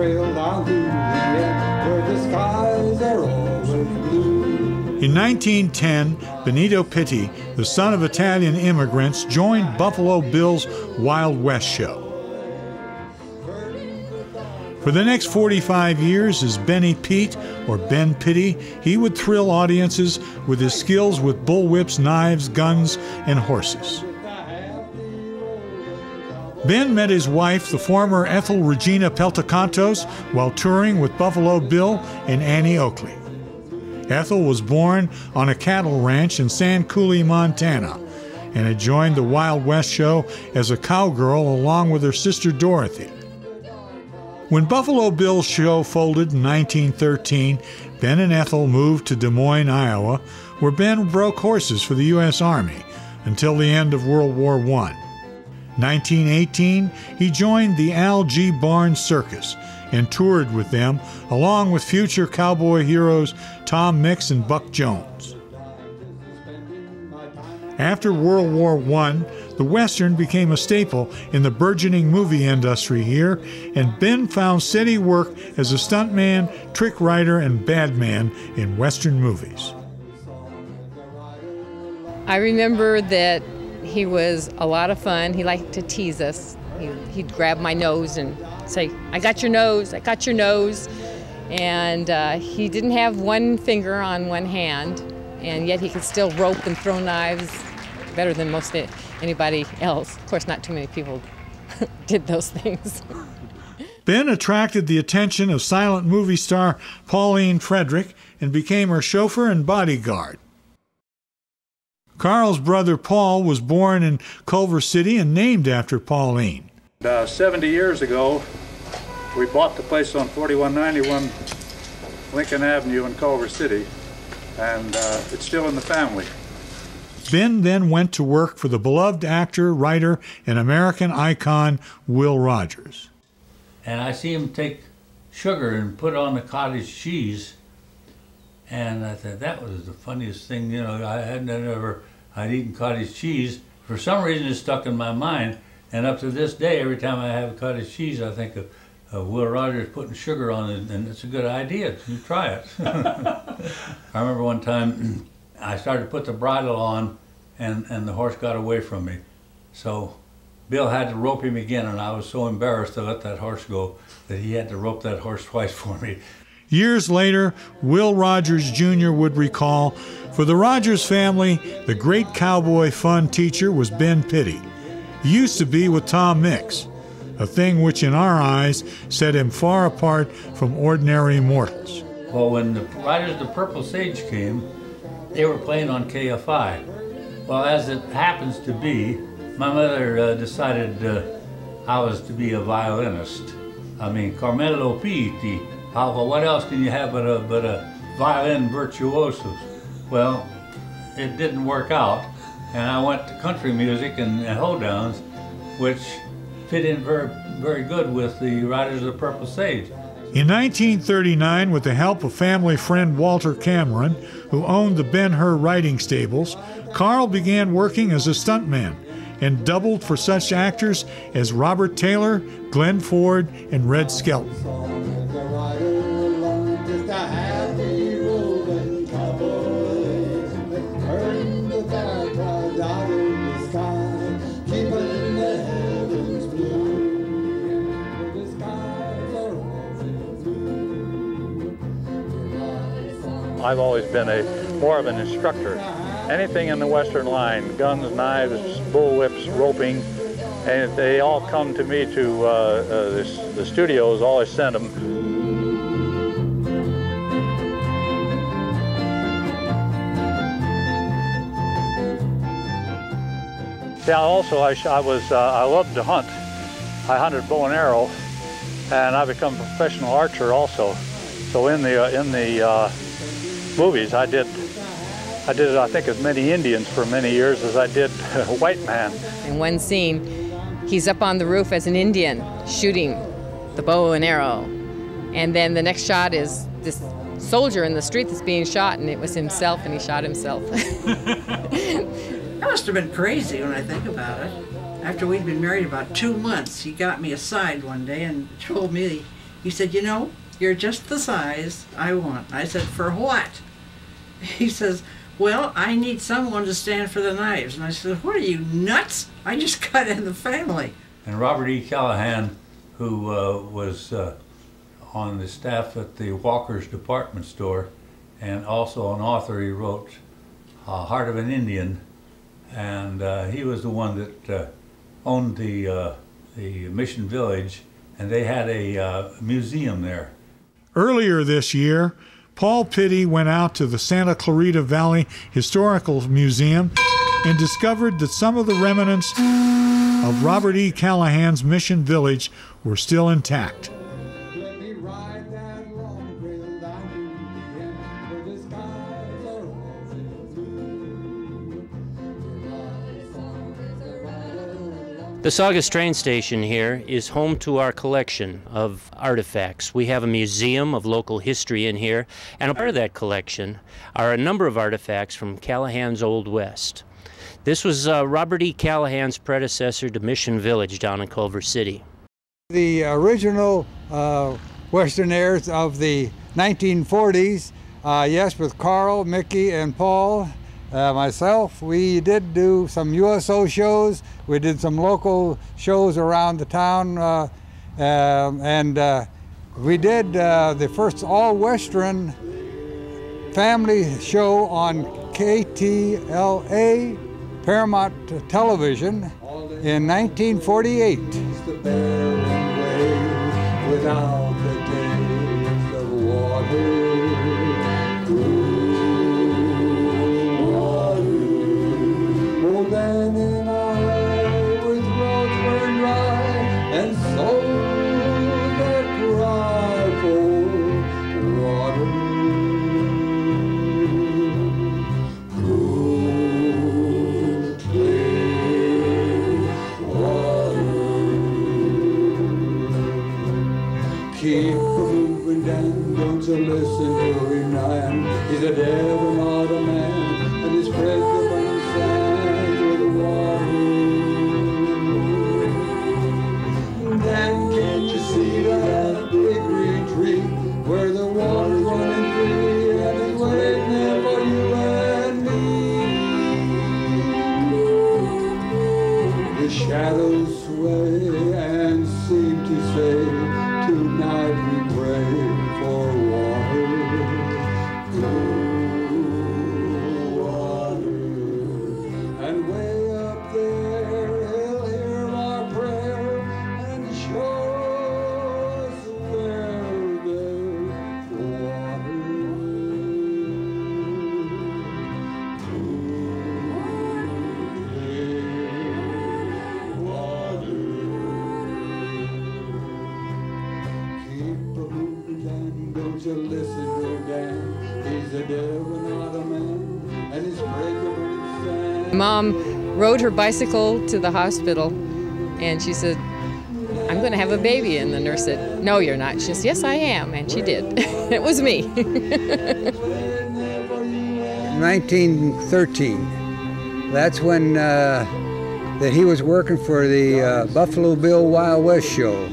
trail down through the end where the skies are always blue. In 1910, Benito Pitti, the son of Italian immigrants, joined Buffalo Bill's Wild West show. For the next 45 years, as Benny Pete, or Ben Pitti, he would thrill audiences with his skills with bullwhips, knives, guns, and horses. Ben met his wife, the former Ethel Regina Peltacantos, while touring with Buffalo Bill and Annie Oakley. Ethel was born on a cattle ranch in San Coulee, Montana, and had joined the Wild West show as a cowgirl along with her sister Dorothy. When Buffalo Bill's show folded in 1913, Ben and Ethel moved to Des Moines, Iowa, where Ben broke horses for the U.S. Army until the end of World War I. 1918, he joined the Al G. Barnes Circus and toured with them, along with future cowboy heroes Tom Mix and Buck Jones. After World War I, the Western became a staple in the burgeoning movie industry here, and Ben found steady work as a stuntman, trick rider, and badman in Western movies. I remember that he was a lot of fun. He liked to tease us. He'd grab my nose and say, "I got your nose, I got your nose." And he didn't have one finger on one hand, and yet he could still rope and throw knives better than most anybody else. Of course, not too many people did those things. Ben attracted the attention of silent movie star Pauline Frederick and became her chauffeur and bodyguard. Carl's brother Paul was born in Culver City and named after Pauline. 70 years ago, we bought the place on 4191 Lincoln Avenue in Culver City, and it's still in the family. Ben then went to work for the beloved actor, writer, and American icon Will Rogers. And I see him take sugar and put on the cottage cheese, and I thought that was the funniest thing. You know, I'd eaten cottage cheese. For some reason, it stuck in my mind, and up to this day, every time I have cottage cheese, I think of Will Rogers putting sugar on it, and it's a good idea. You try it. I remember one time I started to put the bridle on, and the horse got away from me. So Bill had to rope him again, and I was so embarrassed to let that horse go that he had to rope that horse twice for me. Years later, Will Rogers Jr. would recall, for the Rogers family, the great cowboy fun teacher was Ben Pitti. He used to be with Tom Mix, a thing which in our eyes set him far apart from ordinary mortals. Well, when the Riders of the Purple Sage came, they were playing on KFI. Well, as it happens to be, my mother decided I was to be a violinist. I mean, Carmelo Pitti. What else can you have but a violin virtuoso? Well, it didn't work out, and I went to country music and hoedowns, which fit in very, very good with the Riders of the Purple Sage. In 1939, with the help of family friend Walter Cameron, who owned the Ben-Hur riding stables, Carl began working as a stuntman and doubled for such actors as Robert Taylor, Glenn Ford, and Red Skelton. I've always been more of an instructor. Anything in the Western line, guns, knives, bullwhips, roping, and they all come to me to the studios, always send them. Yeah, also I loved to hunt. I hunted bow and arrow, and I become a professional archer also. So in the movies, I did I think as many Indians for many years as I did a white man. In one scene, he's up on the roof as an Indian shooting the bow and arrow, and then the next shot is this soldier in the street that's being shot, and it was himself, and he shot himself. That must have been crazy when I think about it. After we'd been married about 2 months, he got me aside one day and told me He said, you know, you're just the size I want. I said, for what? He says, well, I need someone to stand for the knives. And I said, what are you, nuts? I just got in the family. And Robert E. Callahan, who was on the staff at the Walker's department store, and also an author, he wrote Heart of an Indian, and he was the one that owned the Mission Village, and they had a museum there. Earlier this year, Paul Pitti went out to the Santa Clarita Valley Historical Museum and discovered that some of the remnants of Robert E. Callahan's Mission Village were still intact. Let me ride that long trail down to the end where the skies are always blue. The Saugus train station here is home to our collection of artifacts. We have a museum of local history in here, and a part of that collection are a number of artifacts from Callahan's Old West. This was Robert E. Callahan's predecessor to Mission Village down in Culver City. The original Westernaires of the 1940s, yes, with Carl, Mickey, and Paul. Myself, we did do some USO shows. We did some local shows around the town, and we did the first all-Western family show on KTLA Paramount Television in 1948. Without the days of water. Then and I, with roads burned dry, and souls that cry for water. Cool, clear water. Keep moving down, don't you listen to him now. He's a devil, not a man, and his spread the burning sand. Then can't you see that big green tree where the water's running free and it's waiting there for you and me? The shadows sway and seem to say, tonight we pray for water. Cool water. And way up there he'll hear our prayer and show us where there's water. Clear water. Keep a moving down, don't you listen to Dan. He's a devil, not a man, and he's afraid of burning sand. Mom rode her bicycle to the hospital, and she said, I'm going to have a baby. And the nurse said, no, you're not. She said, yes, I am. And she did. It was me. 1913. That's when that he was working for the Buffalo Bill Wild West show.